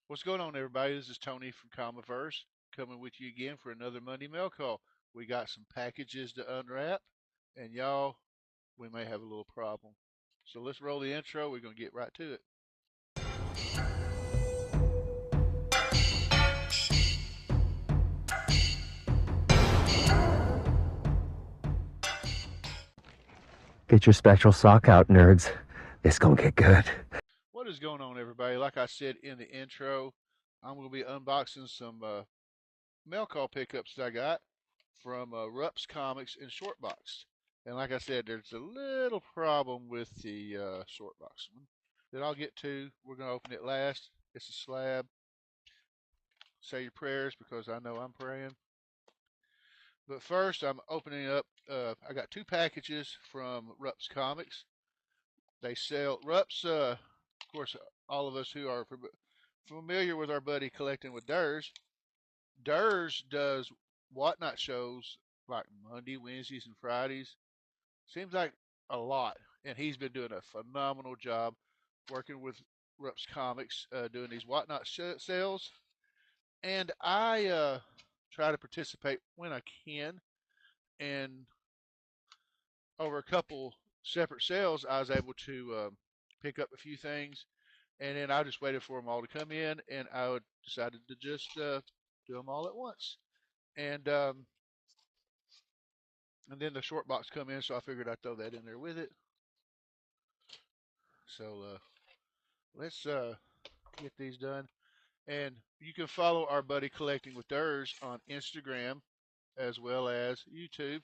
What's going on, everybody? This is Tony from Comiverse coming with you again for another Monday Mail Call. We got some packages to unwrap, and y'all, we may have a little problem. So let's roll the intro. We're going to get right to it. Get your spectral sock out, nerds. This gonna get good. What is going on, everybody? Like I said in the intro, I'm going to be unboxing some mail call pickups that I got from Rupp's Comics and Shortboxed. And like I said, there's a little problem with the Shortbox one that I'll get to. We're going to open it last. It's a slab. Say your prayers because I know I'm praying. But first, I'm opening up. I got two packages from Rupp's Comics. They sell Rupp's. Of course, all of us who are familiar with our buddy collecting with Derrz. Derrz does whatnot shows like Monday, Wednesdays, and Fridays. Seems like a lot, and he's been doing a phenomenal job working with Rupp's Comics, doing these whatnot sales. And I try to participate when I can. And over a couple separate sales, I was able to pick up a few things, and then I just waited for them all to come in, and I decided to just do them all at once. And um, and then the short box come in, so I figured I'd throw that in there with it. So let's get these done. And you can follow our buddy Collecting with Derrz on Instagram as well as YouTube.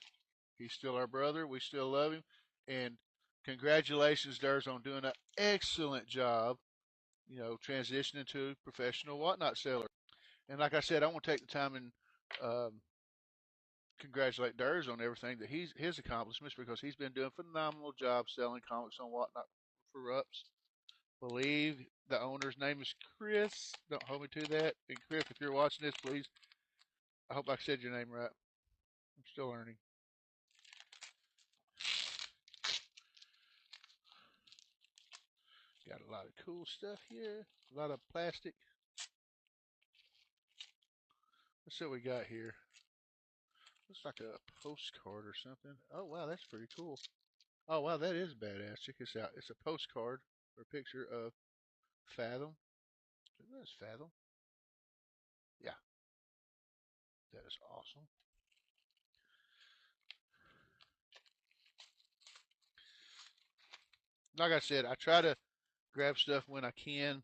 He's still our brother. We still love him. And congratulations, Derrz, on doing an excellent job, transitioning to professional whatnot seller. And like I said, I want to take the time and um, congratulate Derrz on everything that his accomplishments because he's been doing a phenomenal job selling comics on whatnot for Rups. Believe the owner's name is Chris. Don't hold me to that. And Chris, if you're watching this, please. I hope I said your name right. I'm still learning. Got a lot of cool stuff here. A lot of plastic. Let's see what we got here. Looks like a postcard or something. Oh, wow, that's pretty cool. Oh, wow, that is badass. Check this out. It's a postcard or a picture of Fathom. That's Fathom. Yeah, that is awesome. Like I said, I try to grab stuff when I can.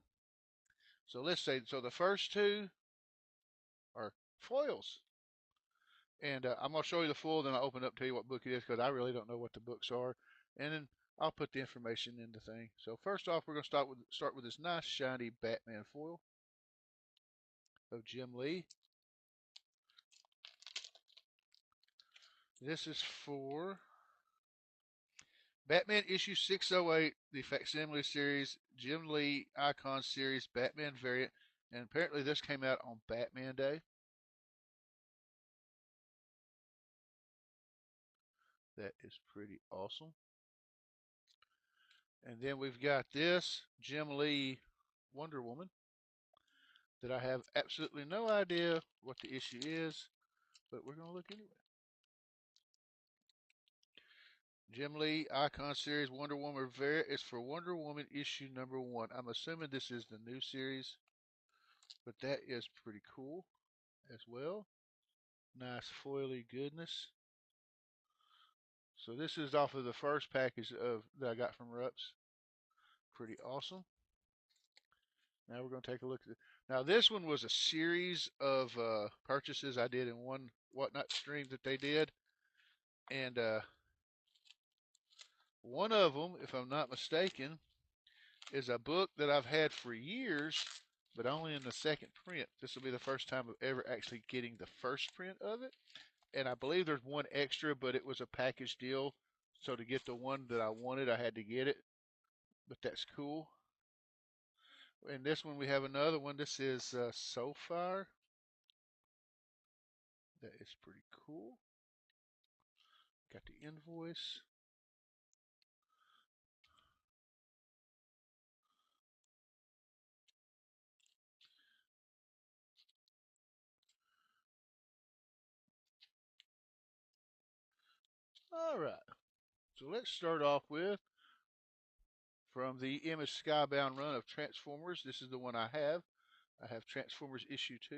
So let's say, so the first two are foils. And I'm going to show you the full, then I'll open up to you what book it is because I really don't know what the books are. And then I'll put the information in the thing. So first off, we're going to start with this nice shiny Batman foil of Jim Lee. This is for Batman issue 608, the facsimile series, Jim Lee Icon series Batman variant. And apparently this came out on Batman Day. That is pretty awesome. And then we've got this Jim Lee Wonder Woman that I have absolutely no idea what the issue is, but we're going to look anyway. Jim Lee Icon Series Wonder Woman variant is for Wonder Woman issue number 1. I'm assuming this is the new series, but that is pretty cool as well. Nice foily goodness. So this is off of the first package that I got from Rups. Pretty awesome. Now we're going to take a look at it. Now this one was a series of purchases I did in one whatnot stream that they did, and one of them, if I'm not mistaken, is a book that I've had for years, but only in the second print. This will be the first time of ever actually getting the first print of it. And I believe there's one extra, but it was a package deal. So to get the one that I wanted, I had to get it. But that's cool. And this one, we have another one. This is Soulfire. That is pretty cool. Got the invoice. All right. So let's start off with from the Image Skybound run of Transformers. This is the one I have. I have Transformers issue 2,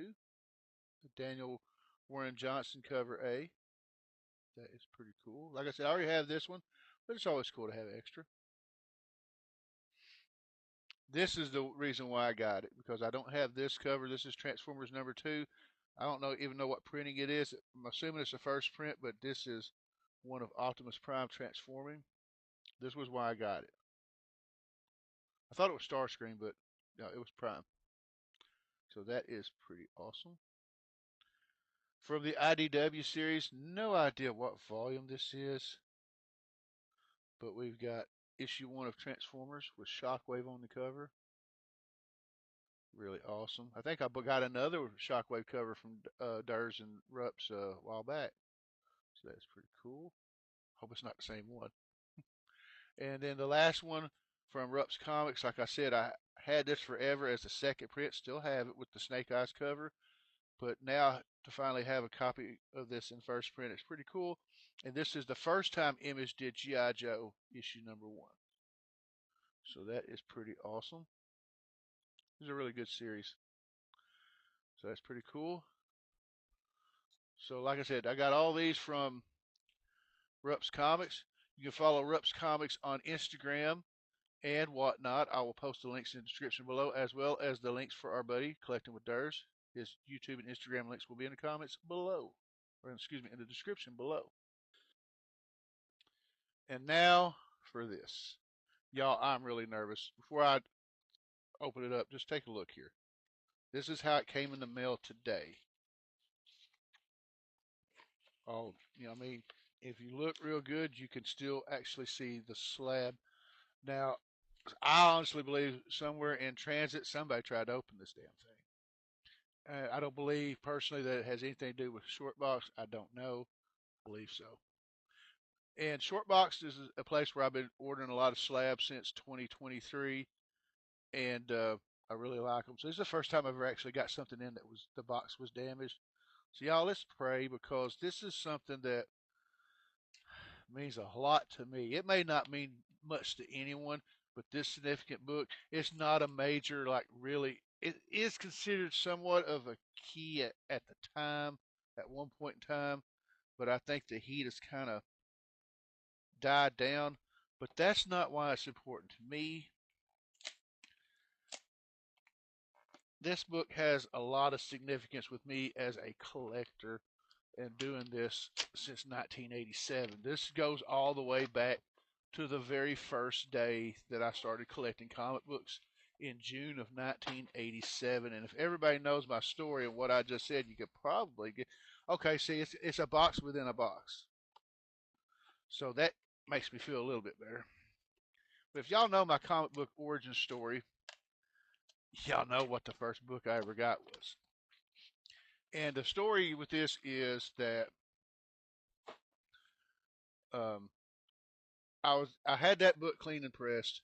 the Daniel Warren Johnson cover A. That is pretty cool. Like I said, I already have this one, but it's always cool to have extra. This is the reason why I got it, because I don't have this cover. This is Transformers number 2. I don't even know what printing it is. I'm assuming it's the first print, but this is one of Optimus Prime transforming. This was why I got it. I thought it was Starscream, but no, it was Prime. So that is pretty awesome. From the IDW series, no idea what volume this is, but we've got issue 1 of Transformers with Shockwave on the cover. Really awesome. I think I got another Shockwave cover from Derrz and Rupp's a while back. So that's pretty cool. Hope it's not the same one. And then the last one from Rupp's Comics, like I said, I had this forever as the second print. Still have it with the Snake Eyes cover. But now to finally have a copy of this in first print, it's pretty cool. And this is the first time Image did G.I. Joe issue number 1. So that is pretty awesome. This is a really good series. So that's pretty cool. So like I said, I got all these from Rupp's Comics. You can follow Rupp's Comics on Instagram and whatnot. I will post the links in the description below, as well as the links for our buddy Collecting with Derrz. His YouTube and Instagram links will be in the comments below, or excuse me, in the description below. And now for this. Y'all, I'm really nervous. Before I open it up, just take a look here. This is how it came in the mail today. Oh, I mean, if you look real good, you can still actually see the slab. Now, I honestly believe somewhere in transit, somebody tried to open this damn thing. I don't believe personally that it has anything to do with Shortbox. I don't know. I believe so. And Shortbox is a place where I've been ordering a lot of slabs since 2023, and I really like them. So this is the first time I've ever actually got something in that was the box was damaged. So y'all, let's pray, because this is something that means a lot to me. It may not mean much to anyone, but this significant book, it's not a major, like, really, it is considered somewhat of a key at the time, at one point in time, but I think the heat has kind of died down. But that's not why it's important to me. This book has a lot of significance with me as a collector and doing this since 1987. This goes all the way back to the very first day that I started collecting comic books in June of 1987. And if everybody knows my story and what I just said, you could probably get. Okay, see, it's a box within a box. So that makes me feel a little bit better. But if y'all know my comic book origin story, y'all know what the first book I ever got was. And the story with this is that um, I had that book cleaned and pressed.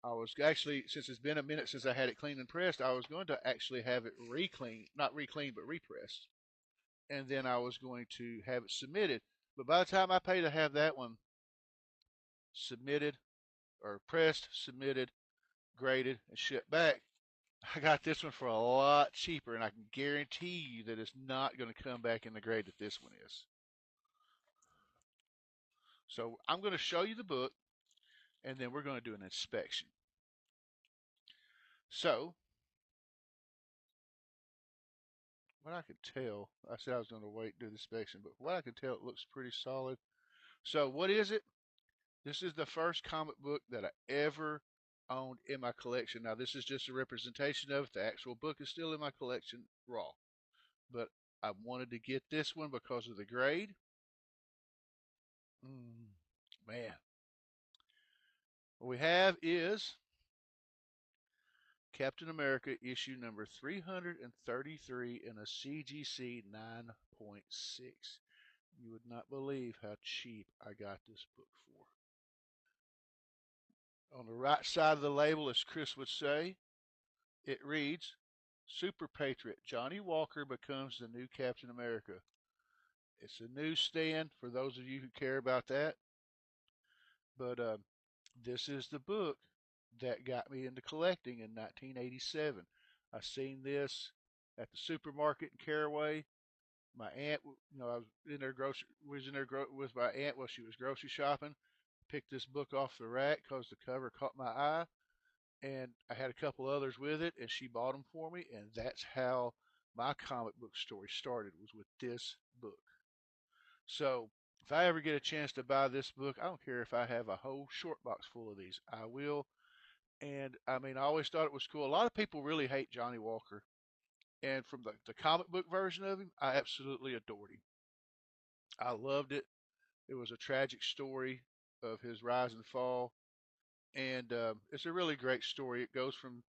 I was actually, since it's been a minute since I had it cleaned and pressed, I was going to actually have it re-cleaned, not re-cleaned, but repressed. And then I was going to have it submitted. But by the time I paid to have that one submitted, or pressed, submitted, graded, and shipped back, I got this one for a lot cheaper, and I can guarantee you that it's not going to come back in the grade that this one is. So I'm going to show you the book, and then we're going to do an inspection. So, what I could tell, I said I was going to wait and do the inspection, but what I could tell, it looks pretty solid. So, what is it? This is the first comic book that I ever owned in my collection. Now, this is just a representation of it. The actual book is still in my collection raw. But I wanted to get this one because of the grade. Man. What we have is Captain America issue number 333 in a CGC 9.6. You would not believe how cheap I got this book for. On the right side of the label, as Chris would say, it reads, Super Patriot Johnny Walker becomes the new Captain America. It's a newsstand for those of you who care about that. But this is the book that got me into collecting in 1987. I seen this at the supermarket in Caraway. My aunt, I was in there with my aunt while she was grocery shopping. Picked this book off the rack because the cover caught my eye, and I had a couple others with it, and she bought them for me, and that's how my comic book story started. Was with this book. So if I ever get a chance to buy this book, I don't care if I have a whole short box full of these. I will. And I mean, I always thought it was cool. A lot of people really hate Johnny Walker. And from the comic book version of him, I absolutely adored him. I loved it. It was a tragic story of his rise and fall. And it's a really great story. It goes from,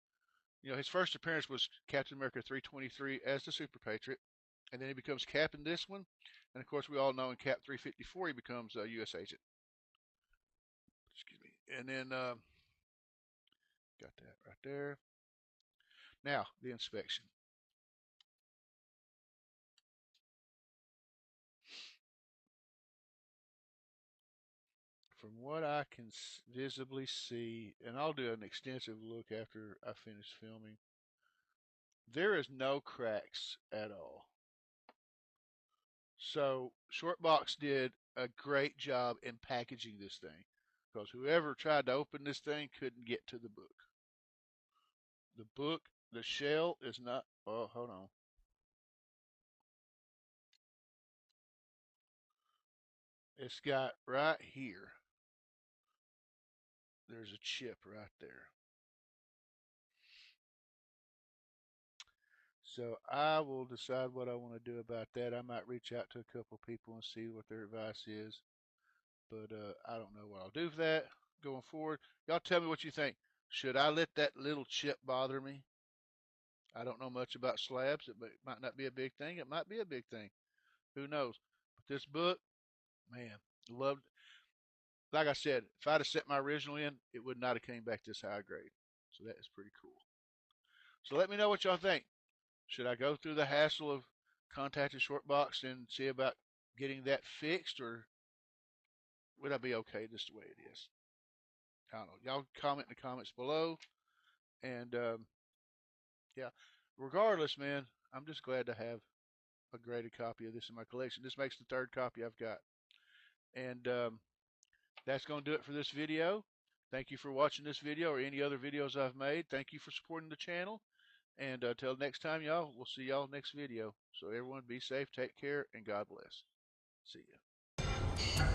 his first appearance was Captain America 323 as the Super Patriot. And then he becomes Cap in this one. And of course, we all know in Cap 354, he becomes a U.S. agent. Excuse me. And then, got that right there. Now, the inspection. From what I can visibly see, and I'll do an extensive look after I finish filming, there is no cracks at all. So, Shortbox did a great job in packaging this thing because whoever tried to open this thing couldn't get to the book. The book, the shell is not. Oh, hold on. It's got right here. There's a chip right there. So I will decide what I want to do about that. I might reach out to a couple people and see what their advice is, but I don't know what I'll do for that going forward. Y'all tell me what you think. Should I let that little chip bother me? I don't know much about slabs. It might not be a big thing. It might be a big thing. Who knows? But this book, man, loved. Like I said, if I'd have set my original in, it would not have came back this high grade. So that is pretty cool. So let me know what y'all think. Should I go through the hassle of contacting Shortbox and see about getting that fixed, or would I be okay just the way it is? I don't know. Y'all comment in the comments below. And yeah, regardless, man, I'm just glad to have a graded copy of this in my collection. This makes the third copy I've got. And that's going to do it for this video. Thank you for watching this video or any other videos I've made. Thank you for supporting the channel. And until next time, y'all, we'll see y'all next video. So everyone be safe, take care, and God bless. See ya.